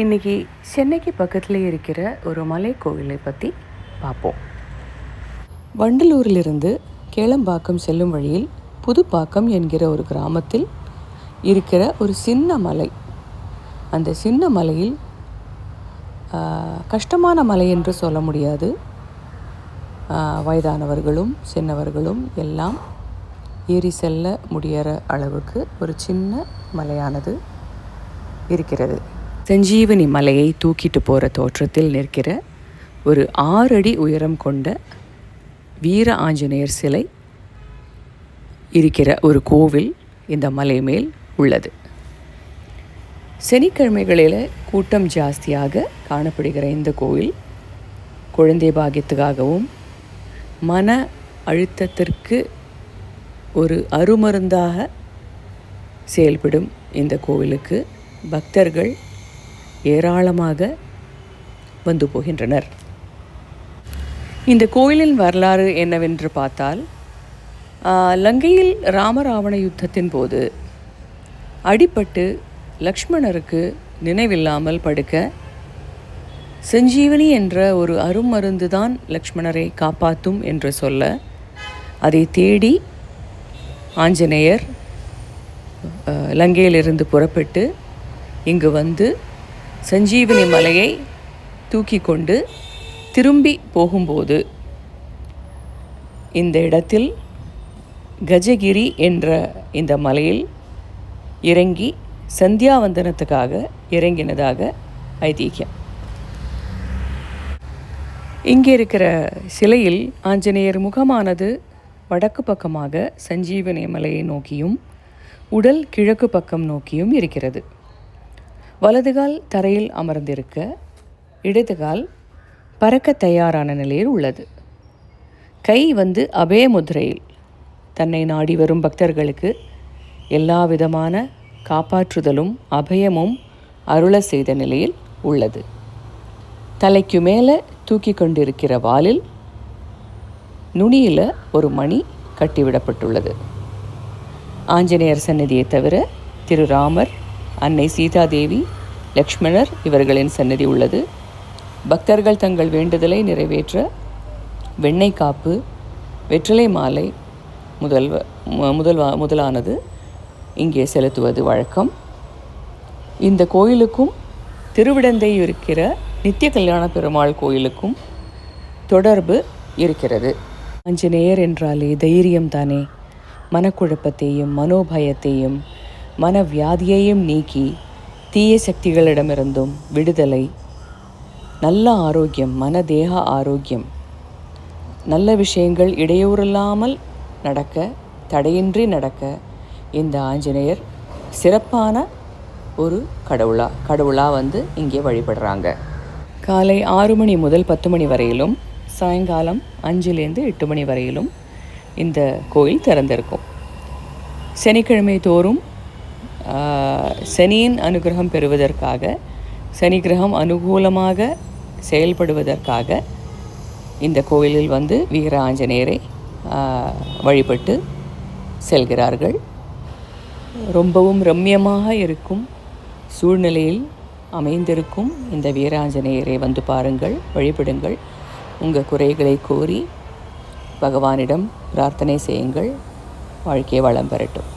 இன்றைக்கி சென்னைக்கு பக்கத்தில் இருக்கிற ஒரு மலை கோவிலை பற்றி பார்ப்போம். வண்டலூரிலிருந்து கேளம்பாக்கம் செல்லும் வழியில் புதுப்பாக்கம் என்கிற ஒரு கிராமத்தில் இருக்கிற ஒரு சின்ன மலை. அந்த சின்ன மலையில் கஷ்டமான மலை என்று சொல்ல முடியாது. வயதானவர்களும் சின்னவர்களும் எல்லாம் ஏறி செல்ல முடிகிற அளவுக்கு ஒரு சின்ன மலையானது இருக்கிறது. சஞ்சீவனி மலையை தூக்கிட்டு போகிற தோற்றத்தில் நிற்கிற ஒரு 6 அடி உயரம் கொண்ட வீர ஆஞ்சநேயர் சிலை இருக்கிற ஒரு கோவில் இந்த மலை மேல் உள்ளது. சனிக்கிழமைகளில் கூட்டம் ஜாஸ்தியாக காணப்படுகிற இந்த கோவில் குழந்தை பாக்கியத்துக்காகவும் மன அழுத்தத்திற்கு ஒரு அருமருந்தாக செயல்படும் இந்த கோவிலுக்கு பக்தர்கள் ஏராளமாக வந்து போகின்றனர். இந்த கோயிலின் வரலாறு என்னவென்று பார்த்தால், லங்கையில் ராமராவண யுத்தத்தின் போது அடிபட்டு லக்ஷ்மணருக்கு நினைவில்லாமல் படுக்க சஞ்சீவனி என்ற ஒரு அருமருந்து தான் லக்ஷ்மணரை காப்பாற்றும் என்று சொல்ல, அதை தேடி ஆஞ்சநேயர் லங்கையிலிருந்து புறப்பட்டு இங்கு வந்து சஞ்சீவனி மலையை தூக்கி கொண்டு திரும்பி போகும்போது இந்த இடத்தில் கஜகிரி என்ற இந்த மலையில் இறங்கி சந்தியாவந்தனத்துக்காக இறங்கினதாக ஐதீகம். இங்கே இருக்கிற சிலையில் ஆஞ்சநேயர் முகமானது வடக்கு பக்கமாக சஞ்சீவனி மலையை நோக்கியும் உடல் கிழக்கு பக்கம் நோக்கியும் இருக்கிறது. வலதுகால் தரையில் அமர்ந்திருக்க, இடதுகால் பறக்க தயாரான நிலையில் உள்ளது. கை அபய முத்திரையில் தன்னை நாடி வரும் பக்தர்களுக்கு எல்லா விதமான காப்பாற்றுதலும் அபயமும் அருள செய்த நிலையில் உள்ளது. தலைக்கு மேலே தூக்கி கொண்டிருக்கிற வாலில் நுனியில் ஒரு மணி கட்டிவிடப்பட்டுள்ளது. ஆஞ்சநேயர் சன்னதியை தவிர திரு ராமர், அன்னை சீதாதேவி, லக்ஷ்மணர் இவர்களின் சன்னதி உள்ளது. பக்தர்கள் தங்கள் வேண்டுதலை நிறைவேற்ற வெண்ணெய் காப்பு, வெற்றிலை மாலை முதலானது இங்கே செலுத்துவது வழக்கம். இந்த கோயிலுக்கும் திருவிடந்தை இருக்கிற நித்திய கல்யாண பெருமாள் கோயிலுக்கும் தொடர்பு இருக்கிறது. ஆஞ்சநேயர் என்றாலே தைரியம் தானே. மனக்குழப்பத்தையும் மனோபயத்தையும் மனவியாதியையும் நீக்கி தீய சக்திகளிடமிருந்தும் விடுதலை, நல்ல ஆரோக்கியம், மனதேக ஆரோக்கியம், நல்ல விஷயங்கள் இடையூறில்லாமல் நடக்க, தடையின்றி நடக்க இந்த ஆஞ்சநேயர் சிறப்பான ஒரு கடவுளாக இங்கே வழிபடுறாங்க. காலை 6 மணி முதல் 10 மணி வரையிலும், சாயங்காலம் 5லேருந்து 8 மணி வரையிலும் இந்த கோயில் திறந்திருக்கும். சனிக்கிழமை தோறும் சனியின் அனுகிரகம் பெறுவதற்காக, சனி கிரகம் அனுகூலமாக செயல்படுவதற்காக இந்த கோயிலில் வீர ஆஞ்சநேயரை வழிபட்டு செல்கிறார்கள். ரொம்பவும் ரம்யமாக இருக்கும் சூழ்நிலையில் அமைந்திருக்கும் இந்த வீராஞ்சநேயரை பாருங்கள், வழிபடுங்கள். உங்கள் குறைகளை கோரி பகவானிடம் பிரார்த்தனை செய்யுங்கள். வாழ்க்கை வளம் பெறட்டும்.